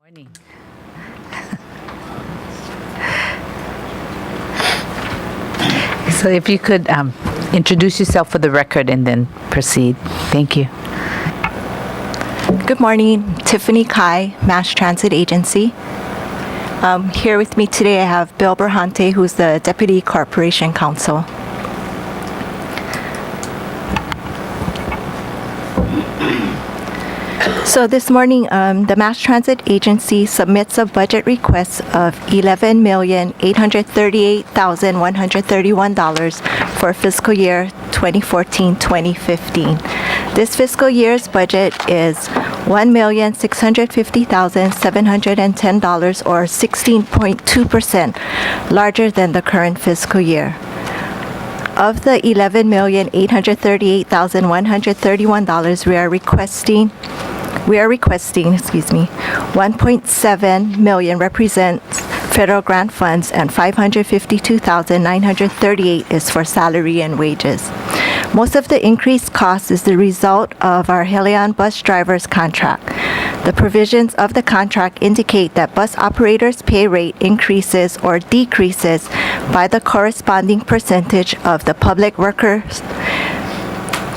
Morning. So if you could introduce yourself for the record and then proceed. Thank you. Good morning, Tiffany Kai, Mass Transit Agency. Here with me today I have Bill Berhante, who's the Deputy Corporation Counsel. So this morning, the Mass Transit Agency submits a budget request of $11,838,131 for fiscal year 2014-2015. This fiscal year's budget is $1,650,710, or 16.2% larger than the current fiscal year. Of the $11,838,131, we are requesting, 1.7 million represents federal grant funds, and 552,938 is for salary and wages. Most of the increased cost is the result of our Helion bus drivers contract. The provisions of the contract indicate that bus operators' pay rate increases or decreases by the corresponding percentage of the public workers'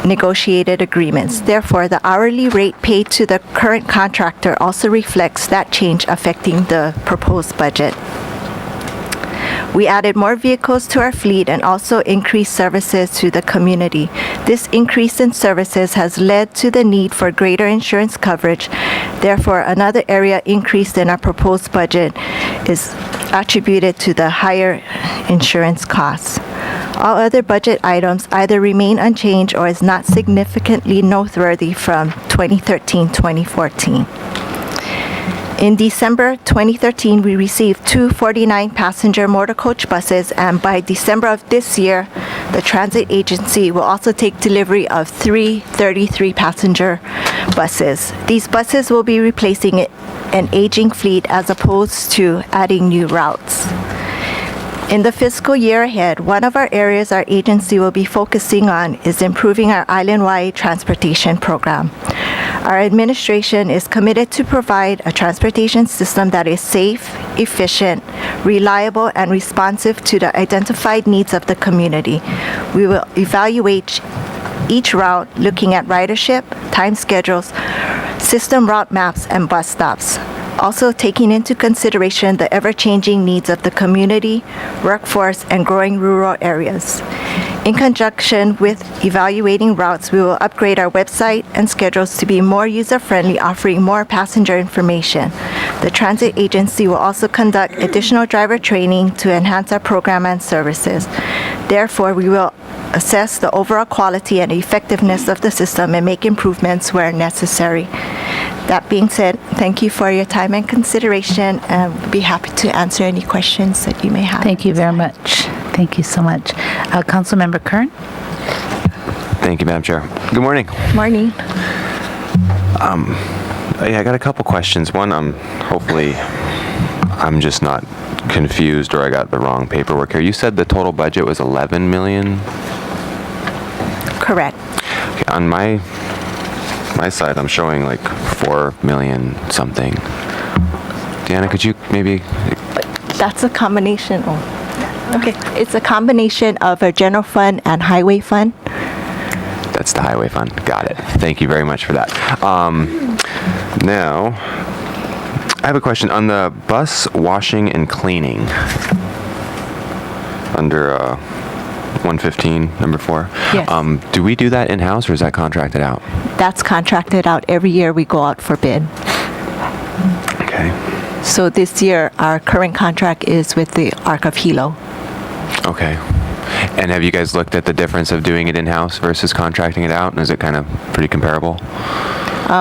negotiated agreements. Therefore, the hourly rate paid to the current contractor also reflects that change affecting the proposed budget. We added more vehicles to our fleet and also increased services to the community. This increase in services has led to the need for greater insurance coverage. Therefore, another area increased in our proposed budget is attributed to the higher insurance costs. All other budget items either remain unchanged or is not significantly noteworthy from 2013-2014. In December 2013, we received two 49-passenger motor coach buses, and by December of this year, the transit agency will also take delivery of three 33-passenger buses. These buses will be replacing an aging fleet as opposed to adding new routes. In the fiscal year ahead, one of our areas our agency will be focusing on is improving our island-wide transportation program. Our administration is committed to provide a transportation system that is safe, efficient, reliable, and responsive to the identified needs of the community. We will evaluate each route looking at ridership, time schedules, system route maps, and bus stops. Also taking into consideration the ever-changing needs of the community, workforce, and growing rural areas. In conjunction with evaluating routes, we will upgrade our website and schedules to be more user-friendly, offering more passenger information. The transit agency will also conduct additional driver training to enhance our program and services. Therefore, we will assess the overall quality and effectiveness of the system and make improvements where necessary. That being said, thank you for your time and consideration, and we'll be happy to answer any questions that you may have. Thank you very much. Thank you so much. Councilmember Kern? Thank you, Madam Chair. Good morning. Morning. I got a couple questions. One, hopefully I'm just not confused or I got the wrong paperwork here. You said the total budget was 11 million? Correct. Okay, on my side, I'm showing like 4 million something. Deanna, could you maybe? That's a combination. Okay. It's a combination of a general fund and highway fund. That's the highway fund. Got it. Thank you very much for that. Now, I have a question on the bus washing and cleaning under 115, number 4. Yes. Do we do that in-house or is that contracted out? That's contracted out. Every year we go out for bid. Okay. So this year, our current contract is with the Arc of Hilo. Okay. And have you guys looked at the difference of doing it in-house versus contracting it out? And is it kind of pretty comparable?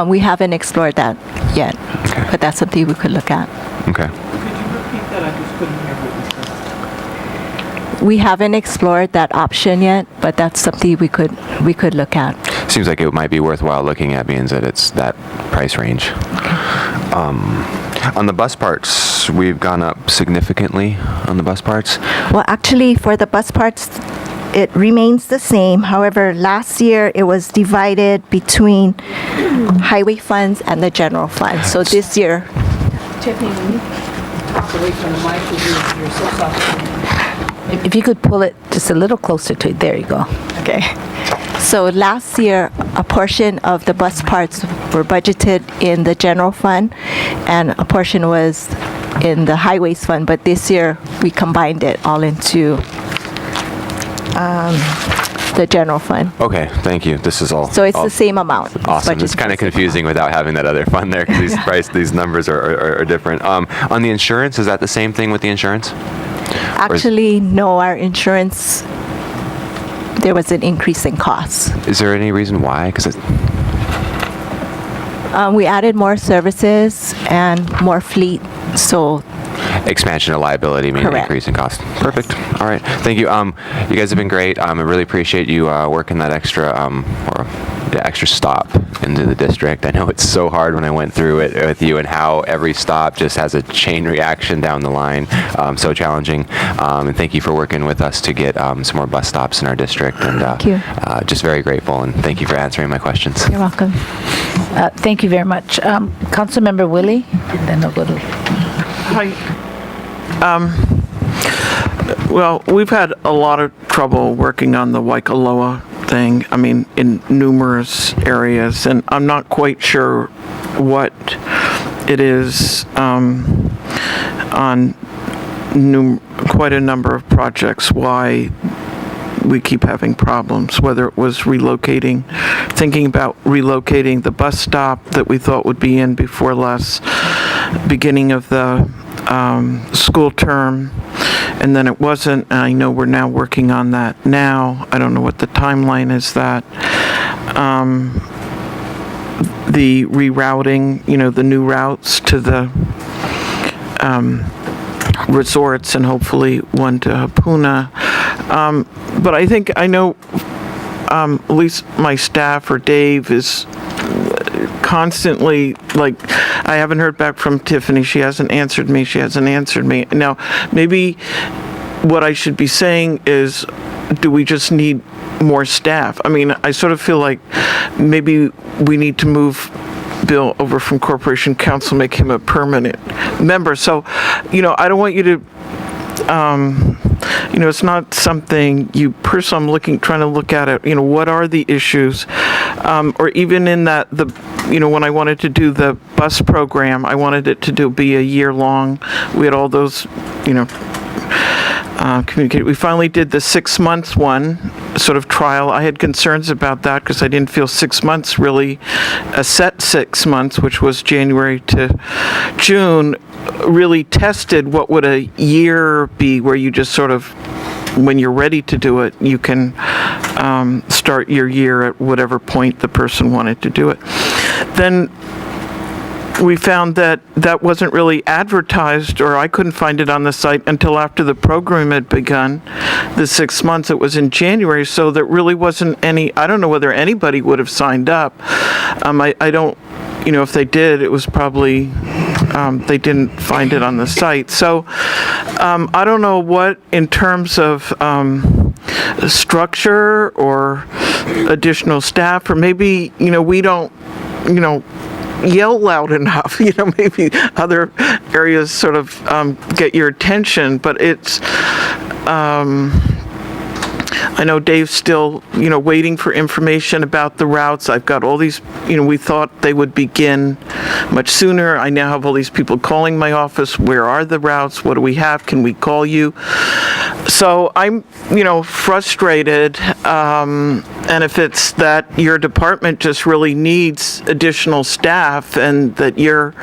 We haven't explored that yet, Okay. but that's something we could look at. Okay. We haven't explored that option yet, but that's something we could look at. Seems like it might be worthwhile looking at, being that it's that price range. On the bus parts, we've gone up significantly on the bus parts. Well, actually, for the bus parts, it remains the same. However, last year it was divided between highway funds and the general fund. So this year, Tiffany, when you talk away from the mic, you're so soft. If you could pull it just a little closer to it, there you go. Okay. So last year, a portion of the bus parts were budgeted in the general fund, and a portion was in the highways fund, but this year, we combined it all into the general fund. Okay, thank you. This is all. So it's all the same amount. Awesome. It's kind of confusing without having that other fund there because these numbers are different. On the insurance, is that the same thing with the insurance? Actually, no, our insurance, there was an increase in costs. Is there any reason why? Because We added more services and more fleet, so expansion of liability means Correct. increase in cost. Perfect. All right. Thank you. You guys have been great. I really appreciate you working that extra stop into the district. I know it's so hard when I went through it with you and how every stop just has a chain reaction down the line. So challenging. And thank you for working with us to get some more bus stops in our district. And Thank you. Just very grateful. And thank you for answering my questions. you're welcome. Thank you very much. Councilmember Willie, and then I'll go to... Hi. Well, we've had a lot of trouble working on the Waikoloa thing, I mean, in numerous areas, and I'm not quite sure what it is on quite a number of projects, why we keep having problems, whether it was thinking about relocating the bus stop that we thought would be in before last beginning of the school term, and then it wasn't. And I know we're now working on that now. I don't know what the timeline is that. The rerouting, the new routes to the resorts and hopefully one to Hapuna. But I know at least my staff or Dave is constantly, I haven't heard back from Tiffany. She hasn't answered me. Now, maybe what I should be saying is, do we just need more staff? I mean, I sort of feel like maybe we need to move Bill over from Corporation Council, make him a permanent member. So, I don't want you to, it's not something you personally, I'm trying to look at it, what are the issues? Or even in that, when I wanted to do the bus program, I wanted it to be a year long. We had all those, communicate. We finally did the 6 months one, sort of trial. I had concerns about that because I didn't feel 6 months really, a set 6 months, which was January to June, really tested what would a year be, where you just sort of, when you're ready to do it, you can start your year at whatever point the person wanted to do it. Then we found that wasn't really advertised, or I couldn't find it on the site until after the program had begun, the 6 months. It was in January, so there really wasn't any, I don't know whether anybody would have signed up. I don't, if they did, it was probably, they didn't find it on the site. So I don't know what, in terms of structure or additional staff, or maybe, we don't, yell loud enough, maybe other areas sort of get your attention, but it's, I know Dave's still, waiting for information about the routes. I've got all these, we thought they would begin much sooner. I now have all these people calling my office. Where are the routes? What do we have? Can we call you? So I'm, frustrated. And if it's that your department just really needs additional staff and that you're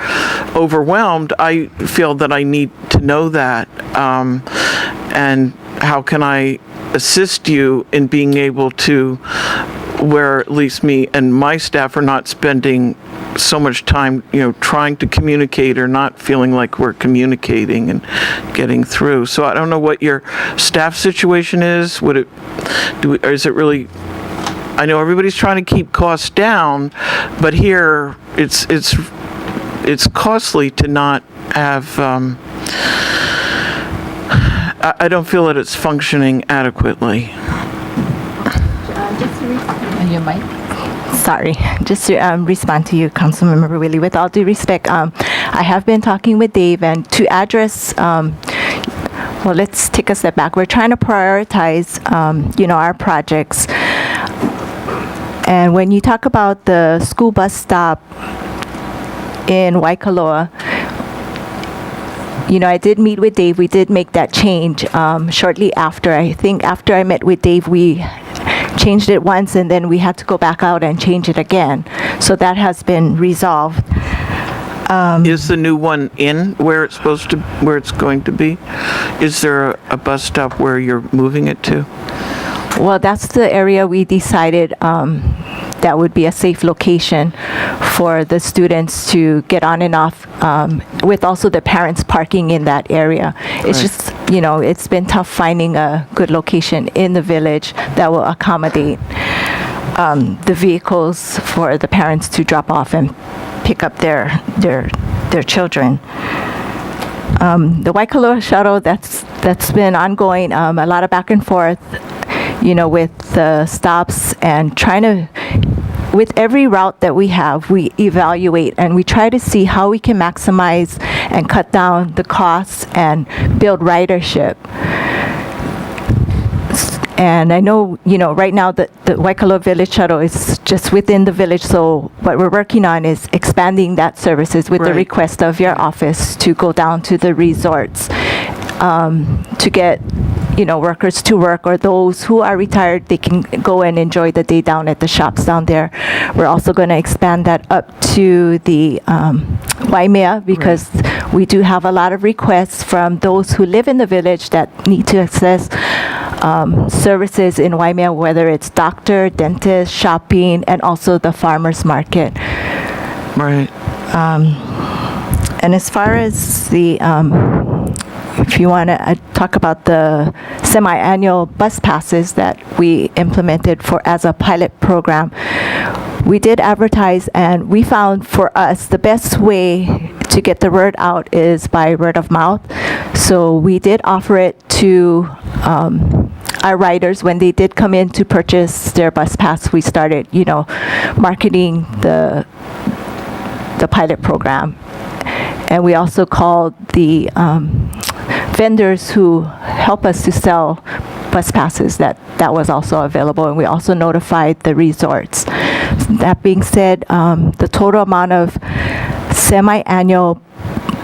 overwhelmed, I feel that I need to know that. And how can I assist you in being able to, where at least me and my staff are not spending so much time, trying to communicate or not feeling like we're communicating and getting through. So I don't know what your staff situation is. Or is it really, I know everybody's trying to keep costs down, but here it's costly to not have, I don't feel that it's functioning adequately. Your mic. Sorry, just to respond to you, Councilmember Willie, with all due respect, I have been talking with Dave, and to address, well, let's take a step back. We're trying to prioritize, our projects. And when you talk about the school bus stop in Waikoloa, I did meet with Dave. We did make that change shortly after. I think after I met with Dave, we changed it once, and then we had to go back out and change it again. So that has been resolved. Is the new one in where it's going to be? Is there a bus stop where you're moving it to? Well, that's the area we decided that would be a safe location for the students to get on and off, with also the parents parking in that area. It's Right. just, it's been tough finding a good location in the village that will accommodate the vehicles for the parents to drop off and pick up their children. The Waikoloa shuttle, that's been ongoing, a lot of back and forth, with the stops and with every route that we have, we evaluate and we try to see how we can maximize and cut down the costs and build ridership. And I know, right now the Waikoloa Village Shuttle is just within the village, so what we're working on is expanding that services with the Right. request of your office to go down to the resorts to get, workers to work, or those who are retired, they can go and enjoy the day down at the shops down there. We're also going to expand that up to the Waimea, because we do have a lot of requests from those who live in the village that need to access services in Waimea, whether it's doctor, dentist, shopping, and also the farmers market. Right. And as far as the, if you want to talk about the semi-annual bus passes that we implemented as a pilot program, we did advertise, and we found for us the best way to get the word out is by word of mouth. So we did offer it to our riders when they did come in to purchase their bus pass. We started, marketing the pilot program. And we also called the vendors who help us to sell bus passes that was also available, and we also notified the resorts. That being said, the total amount of semi-annual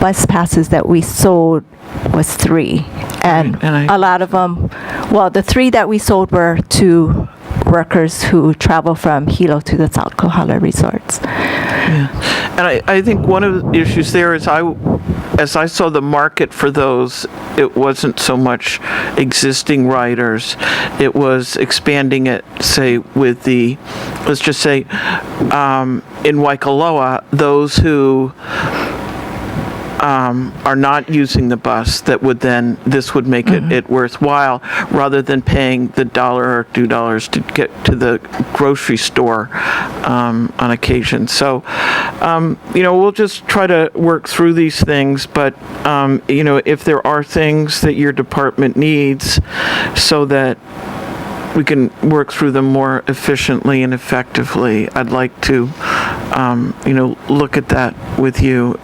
bus passes that we sold was 3. And a lot of them, well, the 3 that we sold were to workers who travel from Hilo to the South Kohala resorts. Yeah. And I think one of the issues there is as I saw the market for those, it wasn't so much existing riders. It was expanding it, say, with let's just say, in Waikoloa, those who are not using the bus, this would make it worthwhile, rather than paying the $1 or $2 to get to the grocery store on occasion. So, we'll just try to work through these things, but, if there are things that your department needs so that we can work through them more efficiently and effectively, I'd like to, look at that with you.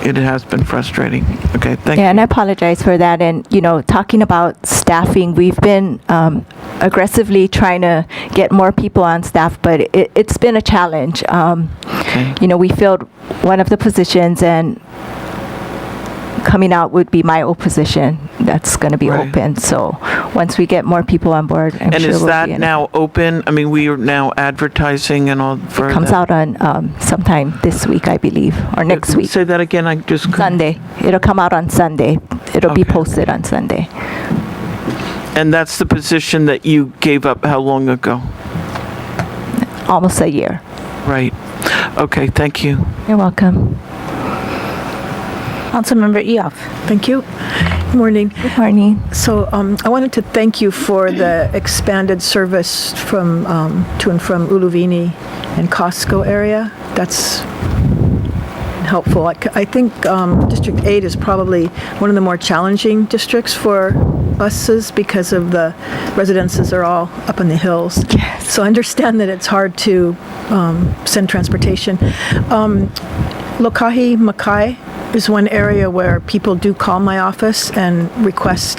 It has been frustrating. Okay, thank you. Yeah, and I apologize for that. And, talking about staffing, we've been aggressively trying to get more people on staff, but it's been a challenge. Okay. We filled one of the positions, and coming out would be my old position that's going to be Right. open. So once we get more people on board, I'm And sure is we'll that be in. now open? I mean, we are now advertising and all for It comes that. out on sometime this week, I believe, or next week. Say that again. I just couldn't- Sunday. It'll come out on Sunday. It'll be Okay. posted on Sunday. And that's the position that you gave up how long ago? Almost a year. Right. Okay, thank you. You're welcome. Councilmember Eoff. Thank you. Good morning. Good morning. So I wanted to thank you for the expanded service from to and from Uluvini and Costco area. That's helpful. I think District 8 is probably one of the more challenging districts for buses because of the residences are all up in the hills. Yes. So I understand that it's hard to send transportation. Lokahi Makai is one area where people do call my office and request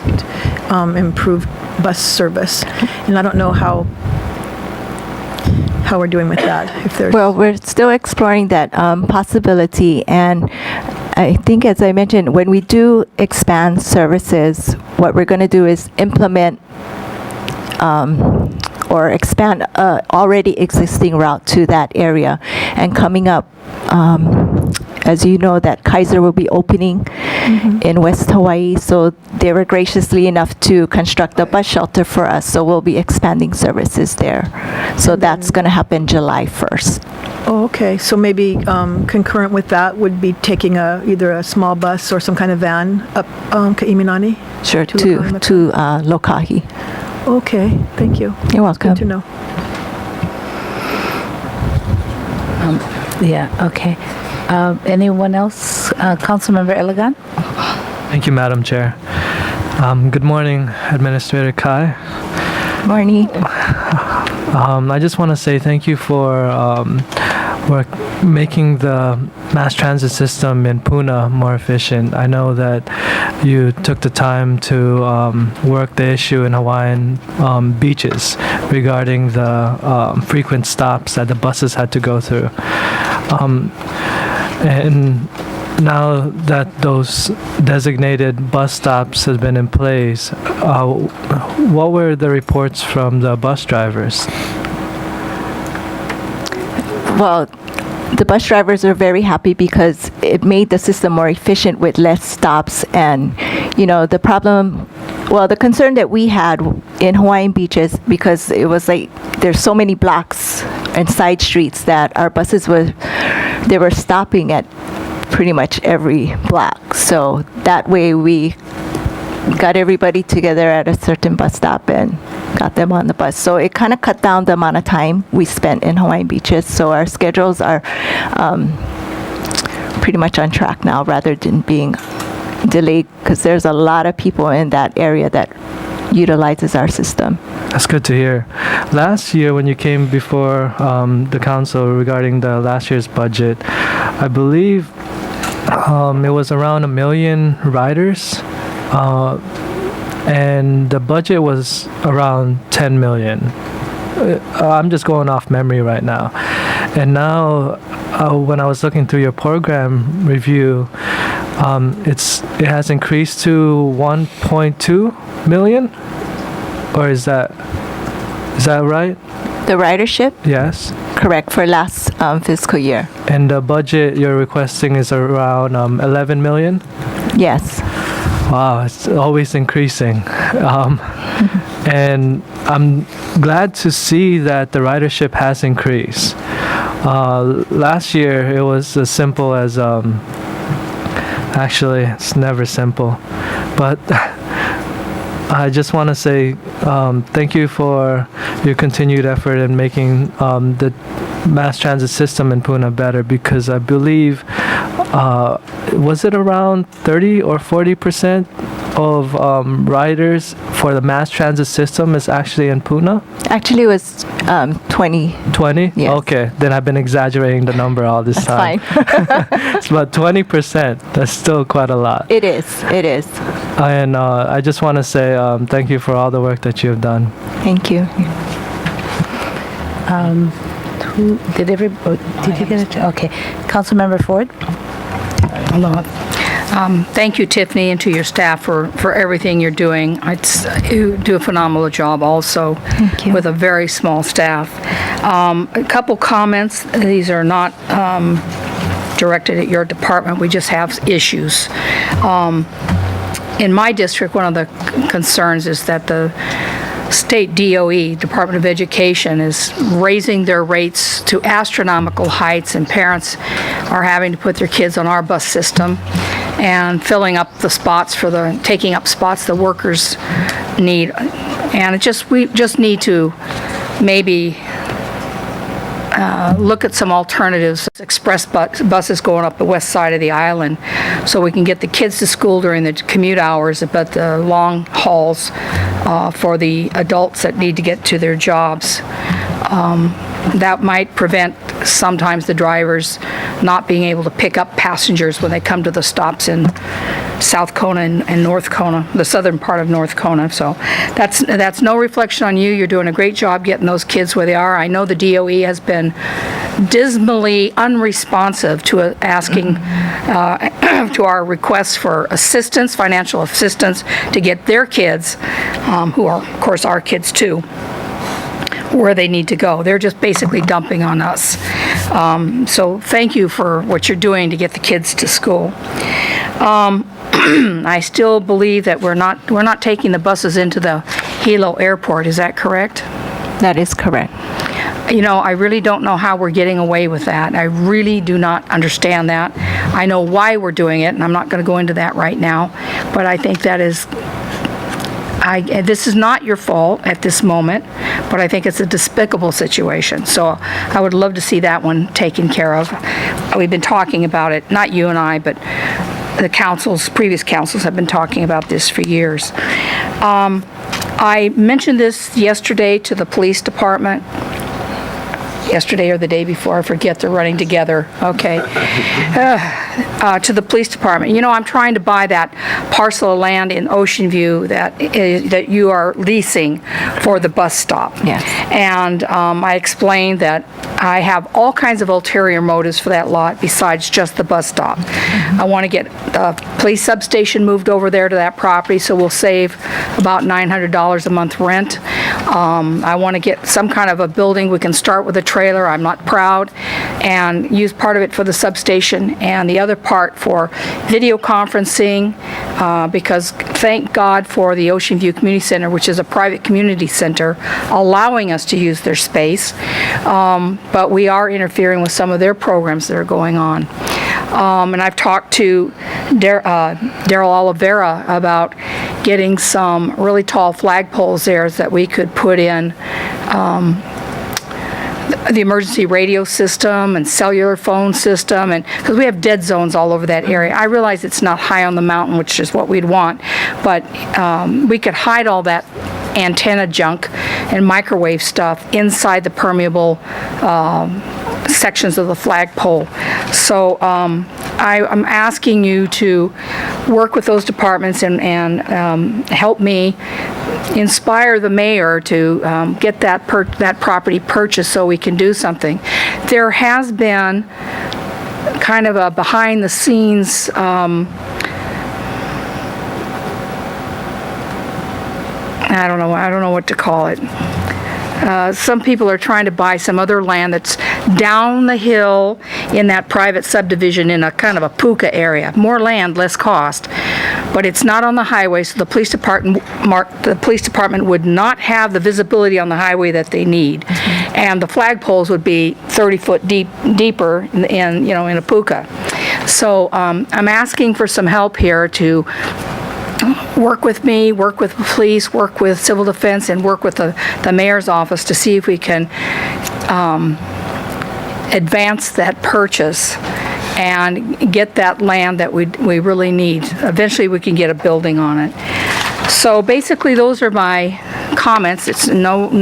improved bus service. And I don't know how we're doing with that. If there's Well, we're still exploring that possibility, and I think, as I mentioned, when we do expand services, what we're going to do is implement or expand already existing route to that area. And coming up, as you know, that Kaiser will be opening in West Hawaii, so they were graciously enough to construct a bus shelter for us, so we'll be expanding services there. So that's going to happen July 1st. Oh, okay. So maybe concurrent with that would be taking either a small bus or some kind of van up Ka'iminani? Sure, To to Lokahi. Okay, thank you. You're welcome. Good to know. Yeah, okay. Anyone else? Councilmember Elegant? Thank you, Madam Chair. Good morning, Administrator Kai. Morning. I just want to say thank you for making the mass transit system in Puna more efficient. I know that you took the time to work the issue in Hawaiian beaches regarding the frequent stops that the buses had to go through. And now that those designated bus stops have been in place, what were the reports from the bus drivers? Well, the bus drivers are very happy because it made the system more efficient with less stops. And, you know, the concern that we had in Hawaiian beaches, because it was like there's so many blocks and side streets that our buses were stopping at pretty much every block. So that way we got everybody together at a certain bus stop and got them on the bus. So it kind of cut down the amount of time we spent in Hawaiian beaches. So our schedules are pretty much on track now rather than being delayed, because there's a lot of people in that area that utilizes our system. That's good to hear. Last year, when you came before the council regarding the last year's budget, I believe it was around 1 million riders, and the budget was around 10 million. I'm just going off memory right now. And now, when I was looking through your program review, it has increased to 1.2 million, or is that right? The ridership? Yes. Correct, for last fiscal year. And the budget you're requesting is around 11 million? Yes. Wow, it's always increasing. And I'm glad to see that the ridership has increased. Last year, it was as simple as, actually, it's never simple. But I just want to say thank you for your continued effort in making the mass transit system in Puna better, because I believe, was it around 30 or 40% of riders for the mass transit system is actually in Puna? Actually, it was 20. 20? Yes. Okay, then I've been exaggerating the number all this time. Fine. It's about 20%. That's still quite a lot. It is. And I just want to say thank you for all the work that you have done. Thank you. Did you get it? Okay. Councilmember Ford? Aloha. Thank you, Tiffany, and to your staff for everything you're doing. You do a phenomenal job also. Thank you. With a very small staff. A couple comments. These are not directed at your department. We just have issues. In my district, one of the concerns is that the state DOE, Department of Education, is raising their rates to astronomical heights, and parents are having to put their kids on our bus system and filling up the spots taking up spots the workers need. And we just need to maybe look at some alternatives, express buses going up the west side of the island, so we can get the kids to school during the commute hours, but the long hauls for the adults that need to get to their jobs. that might prevent sometimes the drivers not being able to pick up passengers when they come to the stops in South Kona and North Kona, the southern part of North Kona. So that's no reflection on you. You're doing a great job getting those kids where they are. I know the DOE has been dismally unresponsive to asking to our requests for assistance, financial assistance, to get their kids, who are, of course, our kids too, where they need to go. They're just basically dumping on us. So thank you for what you're doing to get the kids to school. I still believe that we're not taking the buses into the Hilo Airport. Is that correct? That is correct. You know, I really don't know how we're getting away with that. I really do not understand that. I know why we're doing it, and I'm not going to go into that right now, but I think that is, this is not your fault at this moment, but I think it's a despicable situation. So I would love to see that one taken care of. We've been talking about it, not you and I, but the previous councils have been talking about this for years. I mentioned this yesterday to the police department. Yesterday or the day before, I forget, they're running together, okay. To the police department. You know, I'm trying to buy that parcel of land in Ocean View that you are leasing for the bus stop. Yes. And I explained that I have all kinds of ulterior motives for that lot besides just the bus stop. I want to get a police substation moved over there to that property, so we'll save about $900 a month rent. I want to get some kind of a building. We can start with a trailer, I'm not proud, and use part of it for the substation and the other part for video conferencing, because thank God for the Ocean View Community Center, which is a private community center, allowing us to use their space, but we are interfering with some of their programs that are going on. And I've talked to Daryl Oliveira about getting some really tall flagpoles there that we could put in the emergency radio system and cellular phone system, and because we have dead zones all over that area. I realize it's not high on the mountain, which is what we'd want, but we could hide all that antenna junk and microwave stuff inside the permeable sections of the flagpole. So I'm asking you to work with those departments and help me inspire the mayor to get that property purchased so we can do something. There has been kind of a behind the scenes I don't know what to call it. Some people are trying to buy some other land that's down the hill in that private subdivision in a kind of a puka area. More land, less cost. But it's not on the highway, so the police department would not have the visibility on the highway that they need. Mm-hmm. And the flagpoles would be 30 foot deeper in a puka. So I'm asking for some help here to work with me, work with police, work with civil defense, and work with the mayor's office to see if we can advance that purchase and get that land that we really need. Eventually we can get a building on it. So basically those are my comments. It's not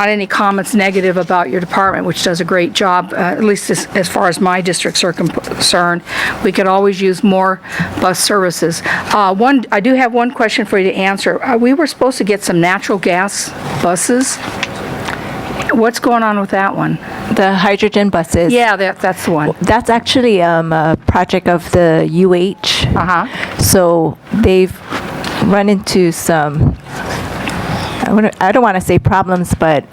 any comments negative about your department, which does a great job, at least as far as my districts are concerned. We could always use more bus services. I do have one question for you to answer. We were supposed to get some natural gas buses. What's going on with that one? The hydrogen buses. Yeah, that's the one. That's actually a project of the UH. Uh-huh. So they've run into some, I don't want to say problems, but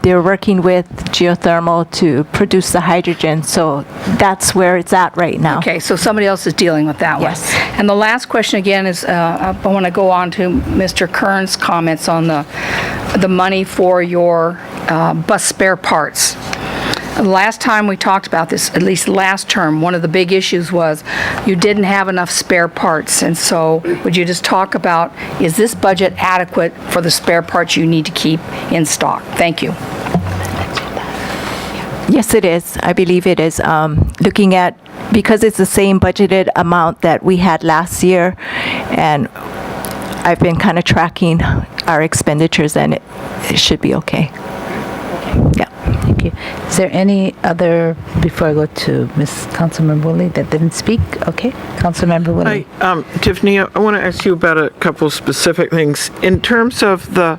they're working with geothermal to produce the hydrogen. So that's where it's at right now. Okay, so somebody else is dealing with that one. Yes. And the last question again is, I want to go on to Mr. Kern's comments on the money for your bus spare parts. Last time we talked about this, at least last term, one of the big issues was you didn't have enough spare parts. And so would you just talk about, is this budget adequate for the spare parts you need to keep in stock? Thank you. Yes, it is. I believe it is. Looking at, because it's the same budgeted amount that we had last year, and I've been kind of tracking our expenditures, and it should be okay. Yeah, thank you. Is there any other, before I go to Ms. Councilmember Woolley that didn't speak? Okay, Councilmember Woolley. Hi, Tiffany, I want to ask you about a couple specific things. In terms of the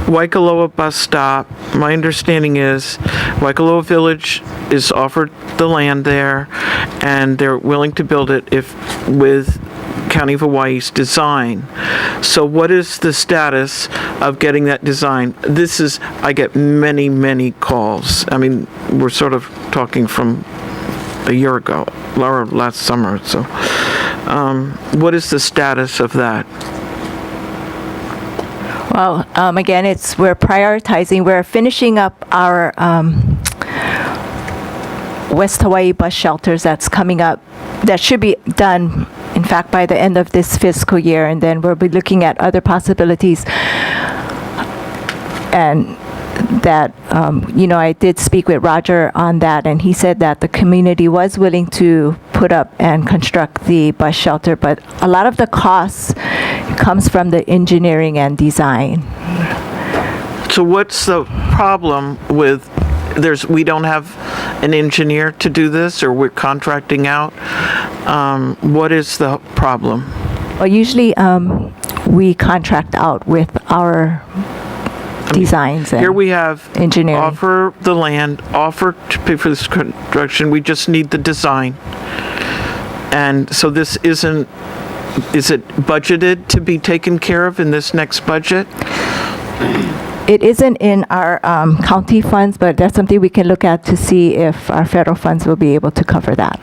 Waikoloa bus stop, my understanding is Waikoloa Village is offered the land there, and they're willing to build it with County of Hawaii's design. So what is the status of getting that design? I get many, many calls. I mean, we're sort of talking from a year ago, or last summer, so. What is the status of that? Well, again, we're prioritizing, we're finishing up our West Hawaii bus shelters that's coming up. That should be done, in fact, by the end of this fiscal year, and then we'll be looking at other possibilities. And that, I did speak with Roger on that, and he said that the community was willing to put up and construct the bus shelter, but a lot of the costs comes from the engineering and design. So what's the problem with, we don't have an engineer to do this, or we're contracting out? What is the problem? Well, usually we contract out with our designs and Here we have engineering. offer the land, offer to pay for this construction, we just need the design. And so this is it budgeted to be taken care of in this next budget? It isn't in our county funds, but that's something we can look at to see if our federal funds will be able to cover that.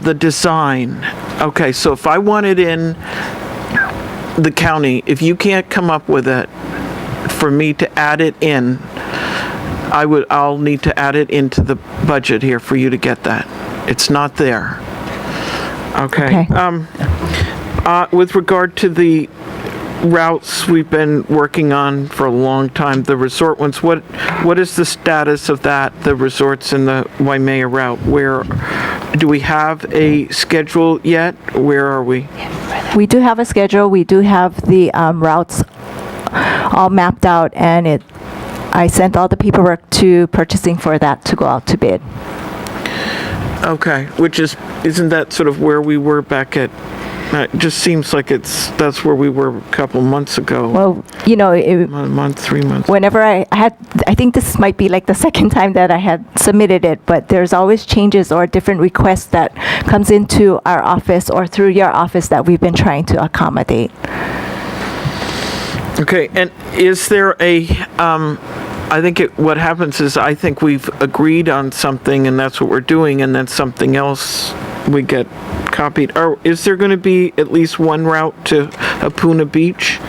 The design. Okay, so if I want it in the county, if you can't come up with it for me to add it in, I'll need to add it into the budget here for you to get that. It's not there. Okay. With regard to the routes we've been working on for a long time, the resort ones, what is the status of that, the resorts in the Waimea route? Where do we have a schedule yet? Where are we? We do have a schedule. We do have the routes all mapped out, and I sent all the paperwork to purchasing for that to go out to bid. Okay, isn't that sort of where we were back at? It just seems like that's where we were a couple months ago. Well, a month, 3 months. whenever I think this might be like the second time that I had submitted it, but there's always changes or different requests that comes into our office or through your office that we've been trying to accommodate. Okay, and is there what happens is I think we've agreed on something and that's what we're doing, and then something else we get copied. Or is there going to be at least one route to Apuna Beach?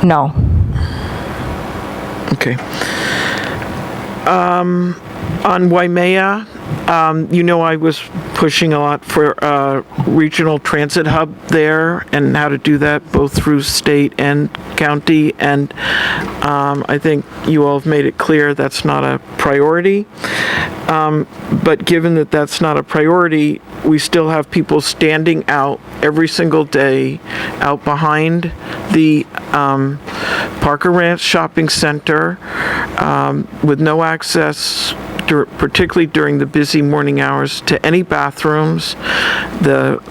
No. Okay. On Waimea, I was pushing a lot for a regional transit hub there and how to do that both through state and county, and I think you all have made it clear that's not a priority. But given that that's not a priority, we still have people standing out every single day out behind the Parker Ranch Shopping Center with no access, particularly during the busy morning hours, to any bathrooms. The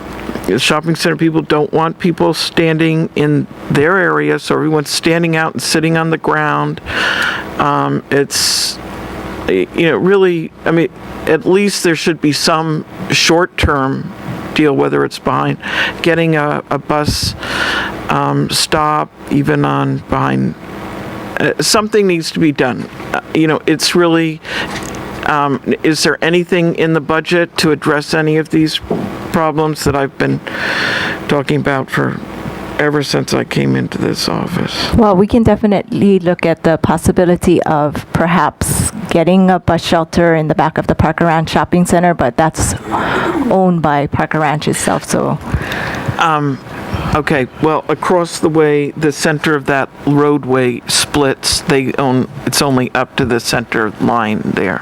shopping center people don't want people standing in their area, so everyone's standing out and sitting on the ground. It's really, I mean, at least there should be some short-term deal, whether it's behind getting a bus stop, even behind. Something needs to be done. It's really. Is there anything in the budget to address any of these problems that I've been talking about ever since I came into this office? Well, we can definitely look at the possibility of perhaps getting a bus shelter in the back of the Parker Ranch Shopping Center, but that's owned by Parker Ranch itself, so. Okay, well, across the way, the center of that roadway splits. It's only up to the center line there.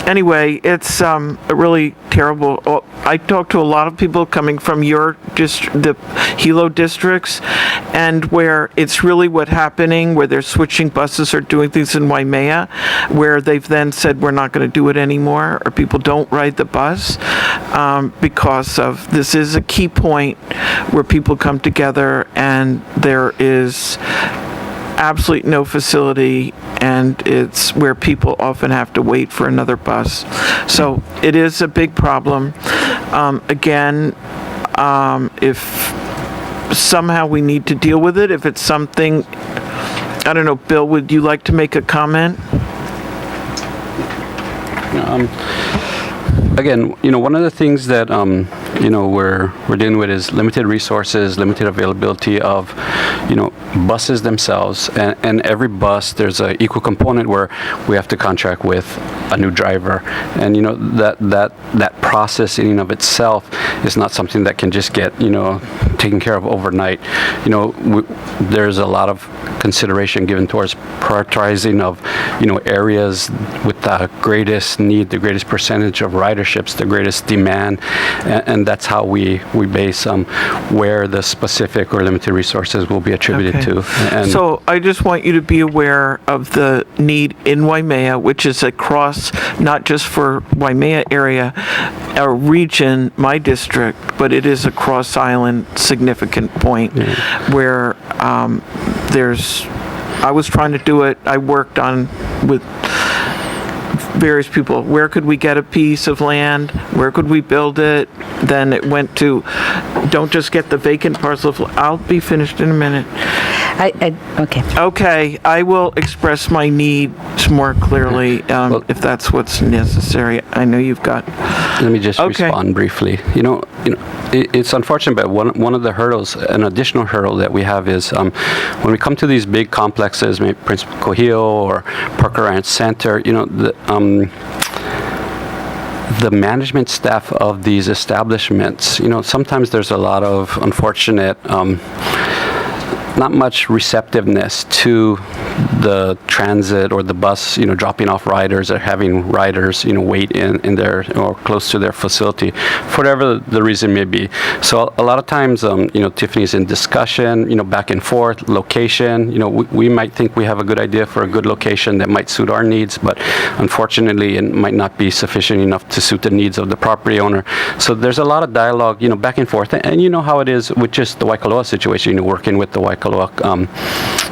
anyway, it's really terrible. Oh, I talked to a lot of people coming from the Hilo districts, and where it's really what happening, where they're switching buses or doing things in Waimea, where they've then said we're not going to do it anymore, or people don't ride the bus because of this is a key point where people come together, and there is absolutely no facility, and it's where people often have to wait for another bus. So it is a big problem. Again, if somehow we need to deal with it, if it's something, I don't know, Bill, would you like to make a comment? Again, one of the things that we're dealing with is limited resources, limited availability of buses themselves, and every bus there's an equal component where we have to contract with a new driver, and that process in and of itself is not something that can just get taken care of overnight. There's a lot of consideration given towards prioritizing of areas with the greatest need, the greatest percentage of riderships, the greatest demand, and that's how we base where the specific or limited resources will be attributed to. And so I just want you to be aware of the need in Waimea, which is across, not just for Waimea area, our region, my district, but it is a cross-island significant point where I was trying to do it, I worked on with various people, where could we get a piece of land, where could we build it, then it went to, don't just get the vacant parcel of, I'll be finished in a minute. Okay. Okay, I will express my needs more clearly if that's what's necessary. I know you've got. Let me just respond briefly. It's unfortunate, but one of the hurdles, an additional hurdle that we have is when we come to these big complexes, maybe Prince Cohio or Parker Ranch Center, the management staff of these establishments, sometimes there's a lot of unfortunate not much receptiveness to the transit or the bus, dropping off riders or having riders, wait in their or close to their facility, for whatever the reason may be. So a lot of times, Tiffany's in discussion, back and forth, location. We might think we have a good idea for a good location that might suit our needs, but unfortunately, it might not be sufficient enough to suit the needs of the property owner. So there's a lot of dialogue, back and forth, and you know how it is with just the Waikoloa situation, working with the Waikoloa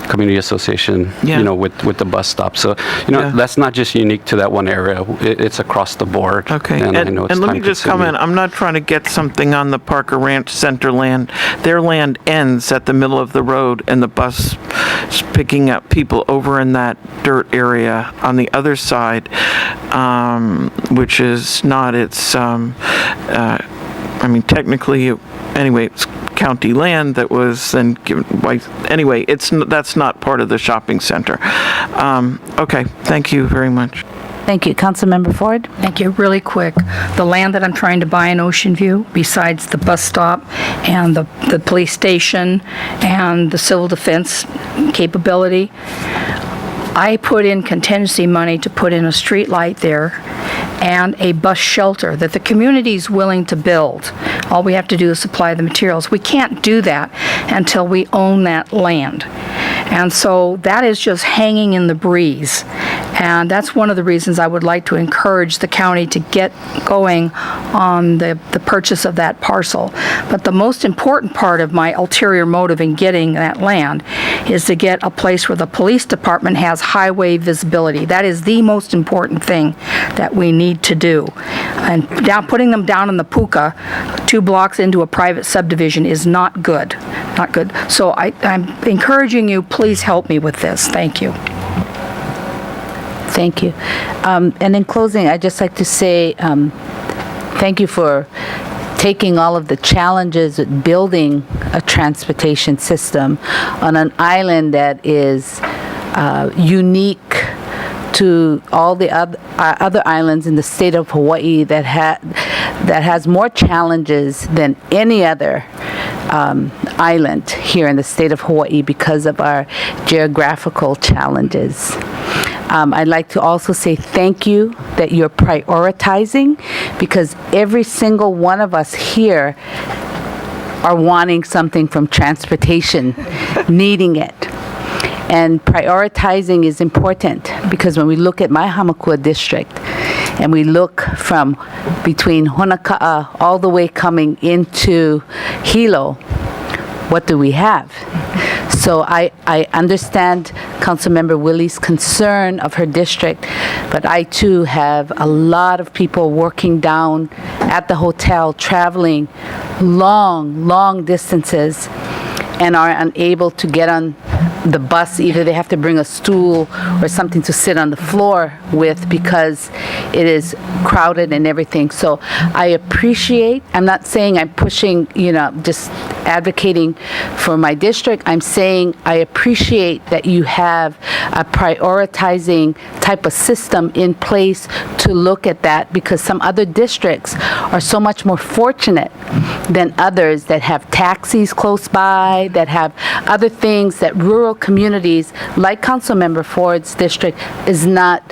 Community Association, with the bus stop. So, that's not just unique to that one area. It's across the board. Okay. And I know it's let me just comment. I'm not trying to get something on the Parker Ranch Center land. Their land ends at the middle of the road, and the bus is picking up people over in that dirt area on the other side, which is not its, technically, anyway, it's county land that was then given by, anyway, that's not part of the shopping center. Okay, thank you very much. Thank you. Councilmember Ford? Thank you. Really quick, the land that I'm trying to buy in Ocean View, besides the bus stop and the police station and the civil defense capability, I put in contingency money to put in a street light there and a bus shelter that the community is willing to build. All we have to do is supply the materials. We can't do that until we own that land. And so that is just hanging in the breeze. And that's one of the reasons I would like to encourage the county to get going on the purchase of that parcel. But the most important part of my ulterior motive in getting that land is to get a place where the police department has highway visibility. That is the most important thing that we need to do. And putting them down in the Puka, 2 blocks into a private subdivision, is not good. Not good. So I'm encouraging you, please help me with this. Thank you. Thank you. And in closing, I'd just like to say thank you for taking all of the challenges with building a transportation system on an island that is unique to all the other islands in the state of Hawaii that has more challenges than any other island here in the state of Hawaii because of our geographical challenges. I'd like to also say thank you that you're prioritizing, because every single one of us here are wanting something from transportation, needing it. And prioritizing is important, because when we look at my Hamakua district and we look from between Honaka'a all the way coming into Hilo, what do we have? So I understand Councilmember Willie's concern of her district, but I too have a lot of people working down at the hotel, traveling long distances, and are unable to get on the bus. Either they have to bring a stool or something to sit on the floor with because it is crowded and everything. So I appreciate, I'm not saying I'm pushing, just advocating for my district. I'm saying I appreciate that you have a prioritizing type of system in place to look at that, because some other districts are so much more fortunate than others that have taxis close by, that have other things that rural communities like Councilmember Ford's district is not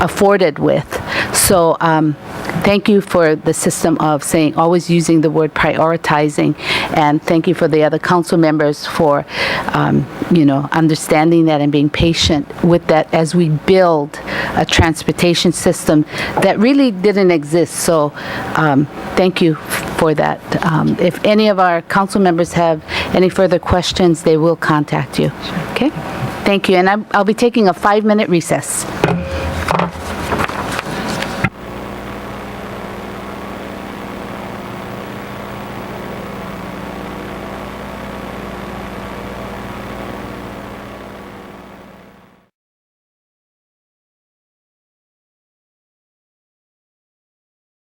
afforded with. So thank you for the system of saying, always using the word prioritizing, and thank you for the other council members for, understanding that and being patient with that as we build a transportation system that really didn't exist. So thank you for that. If any of our council members have any further questions, they will contact you. Okay? Thank you, and I'll be taking a 5-minute recess.